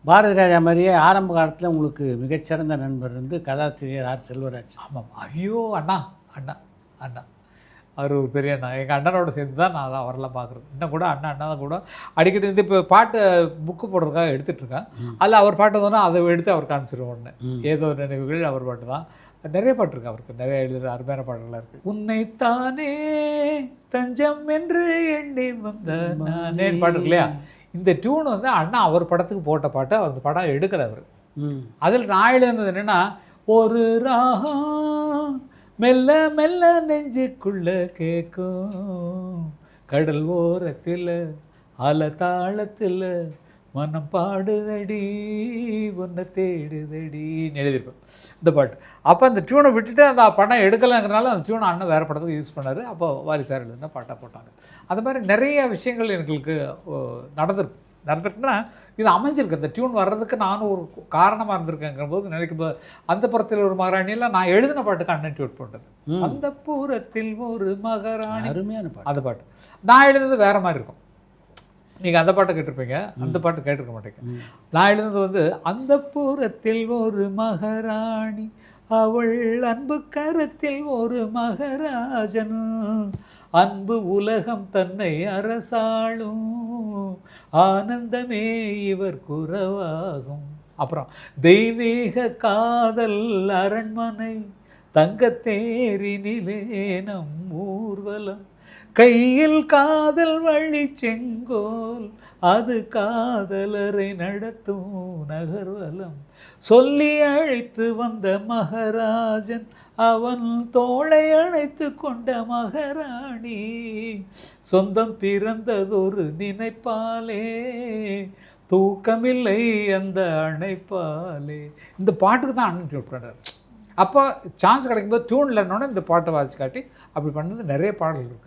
பாரதி ராஜா மாதிரியே ஆரம்ப காலத்தில் உங்களுக்கு மிகச்சிறந்த நண்பர் வந்து கதாசிரியர் ஆர் செல்வராஜ். ஆமாம். ஐயோ அண்ணா அண்ணா அண்ணா அவர் ஒரு பெரிய அண்ணா. எங்கள் அண்ணனோட சேர்ந்து தான் நான் அவரெல்லாம் பார்க்குறது. இன்னும் கூட அண்ணா தான் கூட அடிக்கடி வந்து இப்போ பாட்டு புக்கு போடுறதுக்காக எடுத்துகிட்ருக்கேன். அதில் அவர் பாட்டு வந்தோன்னா அதை எடுத்து அவர் காமிச்சிருவோம். ஒன்று ஏதோ நினைவுகள் அவர் பாட்டு தான். நிறைய பாட்டு இருக்குது அவருக்கு, நிறைய எழுதுகிற அருமையான பாடல்கள்லாம் இருக்குது. உன்னைத்தானே தஞ்சம் என்று எண்ணி வந்த நானே பாட்டு இருக்கு இல்லையா? இந்த டியூன் வந்து அண்ணா அவர் படத்துக்கு போட்ட பாட்டு, அந்த படம் எடுக்கலை அவர். அதில் நான் எழுதுனது என்னென்னா, ஒரு ராகம் மெல்ல மெல்ல நெஞ்சுக்குள்ள கேட்கும், கடல் ஓரத்தில் அல தாளத்தில் மனம் பாடுதடி உன்னை தேடுதடின்னு எழுதியிருப்பேன் இந்த பாட்டு. அப்போ அந்த டியூனை விட்டுட்டு அந்த படம் எடுக்கலைங்கிறனால அந்த டியூனை அண்ணன் வேறு படத்துக்கு யூஸ் பண்ணார். அப்போ வாரிசார் எழுதுனா பாட்டாக போட்டாங்க. அது மாதிரி நிறைய விஷயங்கள் எங்களுக்கு நடந்திருக்குன்னா இது அமைஞ்சிருக்கு. அந்த டியூன் வர்றதுக்கு நானும் ஒரு காரணமாக இருந்திருக்கேங்கிற போது நினைக்கும் போது, அந்த புறத்தில் ஒரு மகாராணியெல்லாம் நான் எழுதின பாட்டுக்கு அண்ணன் டியூட் பண்ணுறது. அந்த புறத்தில் ஒரு மகாராணி அருமையான பாட்டு. அந்த பாட்டு நான் எழுதுனது வேறு மாதிரி இருக்கும். நீங்கள் அந்த பாட்டை கேட்டிருப்பீங்க, அந்த பாட்டு கேட்டிருக்க மாட்டேங்க. நான் எழுதுனது வந்து, அந்த புறத்தில் ஒரு மகாராணி அவள் அன்பு கரத்தில் ஒரு மகராஜன், அன்பு உலகம் தன்னை அரசாளும், ஆனந்தமே இவர் குறவாகும். அப்புறம் தெய்வீக காதல் அரண்மனை தங்கத்தேரினிலே நம் ஊர்வலம், கையில் காதல் வழி செங்கோல் அது காதலரை நடத்தும் நகர்வலம், சொல்லி அழைத்து வந்த மகாராஜன் அவன் தோளை அணைத்து கொண்ட மகாராணி, சொந்தம் பிறந்ததொரு நினைப்பாலே தூக்கமில்லை அந்த அணைப்பாலே. இந்த பாட்டுக்கு தான் அண்ணன் டியூன் பண்ணுறாரு. அப்போ சான்ஸ் கிடைக்கும்போது டியூன் இல்லைன்னொன்னே இந்த பாட்டை வாசிச்சு காட்டி அப்படி பண்ணது நிறைய பாடல் இருக்குது.